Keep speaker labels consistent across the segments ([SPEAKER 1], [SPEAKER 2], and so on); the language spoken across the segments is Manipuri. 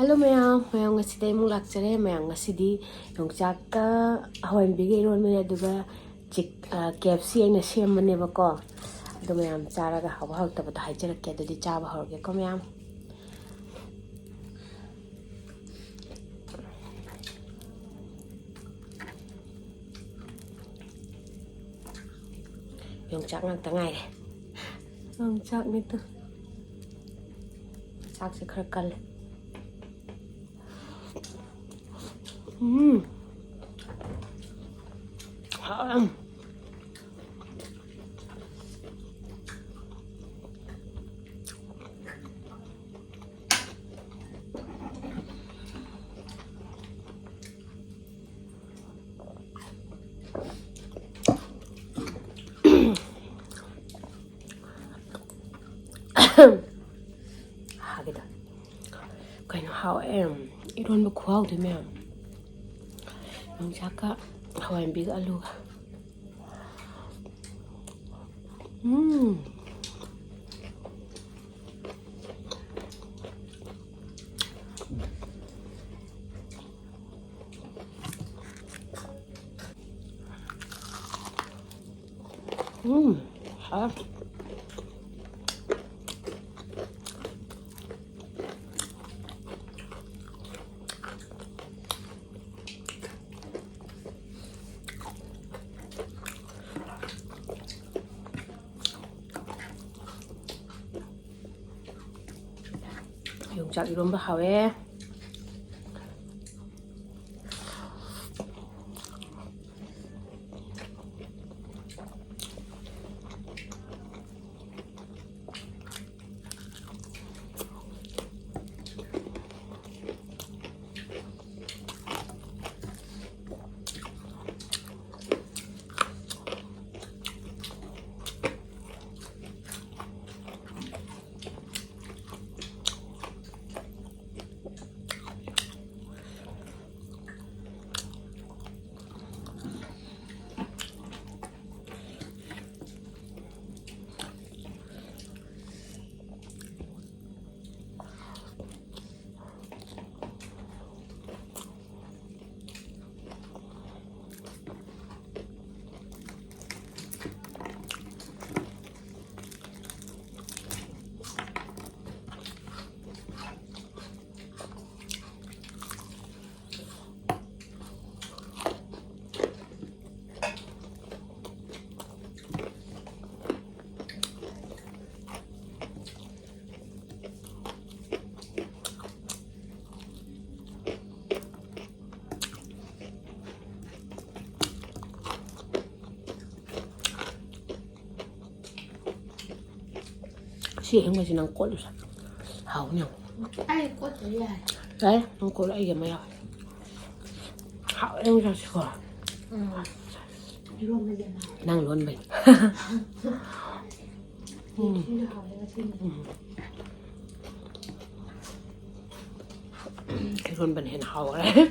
[SPEAKER 1] Hello mayam ngasi day mung lakchare mayam ngasi di yongchak ka hawan bige iron mane aduga chik KFC aina sem mane bako adu mayam chara ga hawa haw tabata haijarak ke adu chaba hawge ko mayam yongchak ngak tangai yongchak ni tu chak se khar kal 하기다. 그냥 하와에 이런 거 구하고 되면 영자가 하와이 비가 알루가 아 용작 이런 거 하왜 chị không có gì năng cốt được hảo nhỉ
[SPEAKER 2] ai có thể là
[SPEAKER 1] đấy năng cốt lại cái mày hảo em ra sửa
[SPEAKER 2] luôn bây giờ
[SPEAKER 1] năng luôn mình cái luôn mình hiện hảo đấy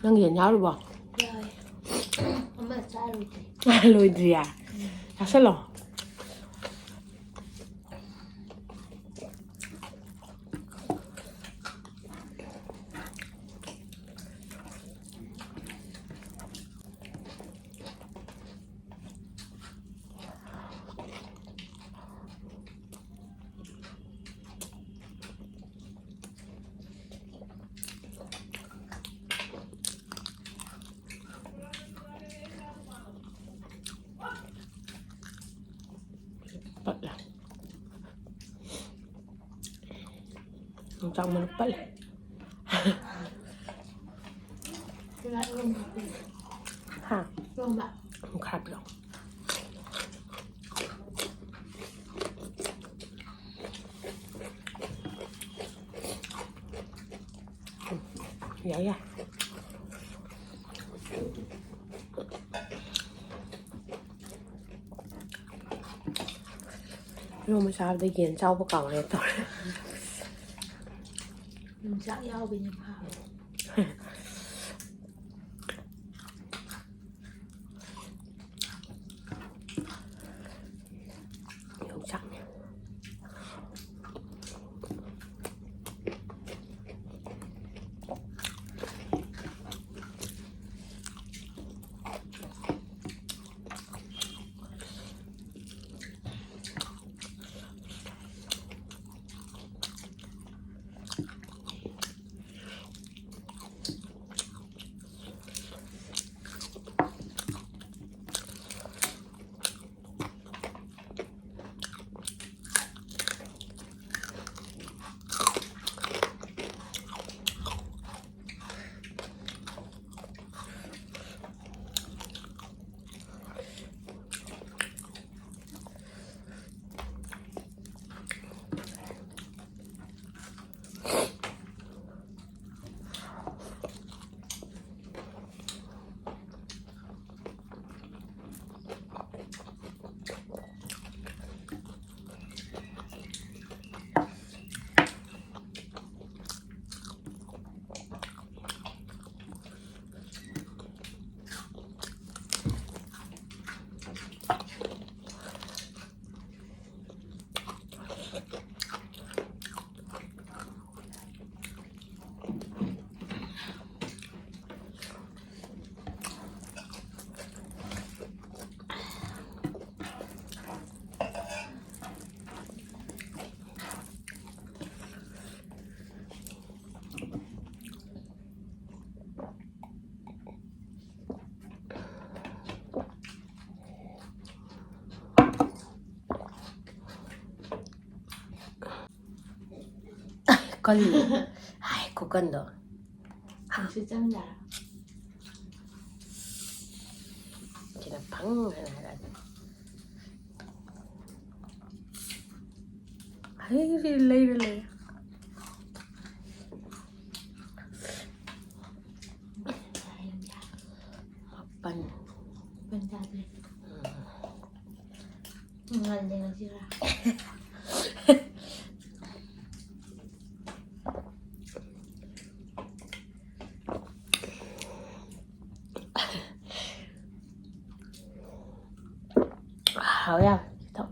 [SPEAKER 1] ꯅꯪ ꯌꯦꯟ ꯌꯥꯎꯔꯤꯕꯣ
[SPEAKER 2] ꯌꯥꯎꯋꯦ ꯑꯃ ꯆꯥꯔꯨꯗ꯭ꯔꯤ
[SPEAKER 1] ꯂꯣꯏꯗ꯭ꯔꯤꯌꯥ ꯆꯥꯁꯤꯜꯂꯣ ꯄꯠꯂꯦ ꯌꯣꯡꯆꯥꯛ ꯃꯔꯨ ꯄꯠꯂꯦ
[SPEAKER 2] ꯏꯔꯣꯝꯕ
[SPEAKER 1] ꯍꯥ
[SPEAKER 2] ꯏꯔꯣꯝꯕ
[SPEAKER 1] ꯈꯔ ꯄꯤꯔꯛꯑꯣ ꯌꯥꯏ ꯌꯥꯏ ꯏꯔꯣꯝꯕ ꯆꯥꯕꯗ ꯌꯦꯟ ꯆꯥꯎꯕ ꯀꯥꯎꯔꯦ ꯇꯧꯔꯦ
[SPEAKER 2] ꯌꯣꯡꯆꯥꯛ ꯌꯥꯎꯕꯅꯤ ꯐꯥꯕ
[SPEAKER 1] ꯌꯣꯡꯆꯥꯛꯅꯦ ꯀꯜꯂꯤ ꯍꯥꯏ ꯈꯨꯀꯟꯗꯣ
[SPEAKER 2] ꯅꯨꯡꯁꯤꯠ ꯆꯪꯗꯔꯥ
[SPEAKER 1] ꯁꯤꯗ ꯐꯪ ꯍꯥꯏꯅ ꯍꯥꯏꯔꯛꯑꯅꯤ ꯍꯩ ꯂꯩꯔ ꯂꯩꯔꯦ ꯃꯥꯄꯟ
[SPEAKER 2] ꯄꯟꯖꯥꯕꯤ ꯉꯜꯂꯦ ꯉꯁꯤꯔꯥ
[SPEAKER 1] hảo không? Thôi.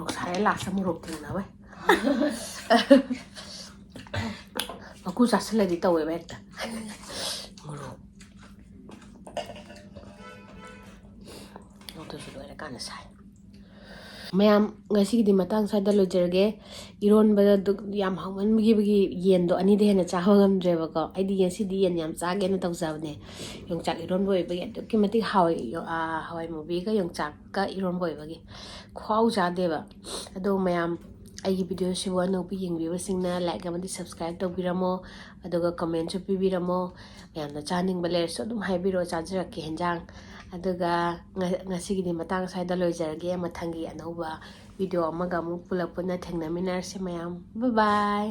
[SPEAKER 1] ꯃꯣꯔꯣꯛ ꯁꯥꯔꯦ ꯂꯥꯁꯇ ꯃꯣꯔꯣꯛ ꯊꯦꯡꯅꯕꯩ ꯃꯀꯨ ꯆꯥꯁꯤꯜꯂꯗꯤ ꯇꯧꯋꯦꯕ ꯍꯦꯛꯇ ꯃꯣꯔꯣꯛ ꯑꯗꯨꯁꯨ ꯂꯣꯏꯔꯀꯥꯟꯗ ꯁꯥꯏ ꯃꯌꯥꯝ ꯉꯁꯤꯒꯤꯗꯤ ꯃꯇꯥꯡ ꯁ꯭ꯋꯥꯏꯗ ꯂꯣꯏꯖꯔꯒꯦ ꯏꯔꯣꯟꯕꯗ ꯌꯥꯝ ꯍꯥꯎꯃꯟꯕꯒꯤ ꯌꯦꯟꯗꯣ ꯑꯅꯤꯗ ꯍꯦꯟꯅ ꯆꯥꯕ ꯉꯝꯗ꯭ꯔꯦꯕꯀꯣ ꯑꯩꯗꯤ ꯉꯁꯤꯗꯤ ꯌꯦꯟ ꯌꯥꯝ ꯆꯥꯒꯦꯅ ꯇꯧꯖꯕꯅꯦ ꯌꯣꯡꯆꯥꯛ ꯏꯔꯣꯟꯕ ꯑꯣꯏꯕꯒꯤ ꯑꯗꯨꯛꯀꯤ ꯃꯇꯤꯛ ꯍꯥꯎꯋꯦ ꯍꯋꯥꯏ ꯃꯨꯕꯤꯒ ꯌꯣꯡꯆꯥꯛꯀ ꯏꯔꯣꯟꯕ ꯑꯣꯏꯕꯒꯤ ꯈꯨꯍꯥꯎ ꯆꯥꯗꯦꯕ ꯑꯗꯣ ꯃꯌꯥꯝ ꯑꯩꯒꯤ ꯚꯤꯗꯤꯑꯣꯁꯤꯕꯨ ꯑꯅꯧꯕ ꯌꯦꯡꯕꯤꯕꯁꯤꯡꯅ ꯂꯥꯏꯛ ꯑꯃꯗꯤ ꯁꯕꯁꯀ꯭ꯔꯥꯏꯕ ꯇꯧꯕꯤꯔꯝꯃꯣ ꯑꯗꯨꯒ ꯀꯃꯦꯟꯁꯨ ꯄꯤꯕꯤꯔꯝꯃꯣ ꯃꯌꯥꯝꯅ ꯆꯥꯅꯤꯡꯕ ꯂꯩꯔꯁꯨ ꯑꯗꯨꯝ ꯍꯥꯏꯕꯤꯔꯛꯑꯣ ꯆꯥꯖꯔꯛꯀꯦ ꯍꯦꯟꯖꯥꯡ ꯑꯗꯨꯒ ꯉꯁꯤꯒꯤꯗꯤ ꯃꯇꯥꯡ ꯁ꯭ꯋꯥꯏꯗ ꯂꯣꯏꯖꯔꯒꯦ ꯃꯊꯪꯒꯤ ꯑꯅꯧꯕ ꯚꯤꯗꯤꯑꯣ ꯑꯃꯒ ꯑꯃꯨꯛ ꯄꯨꯂꯞ ꯄꯨꯟꯅ ꯊꯦꯡꯅꯃꯤꯟꯅꯔꯁꯤ ꯃꯌꯥꯝ ꯕꯥꯏ ꯕꯥꯏ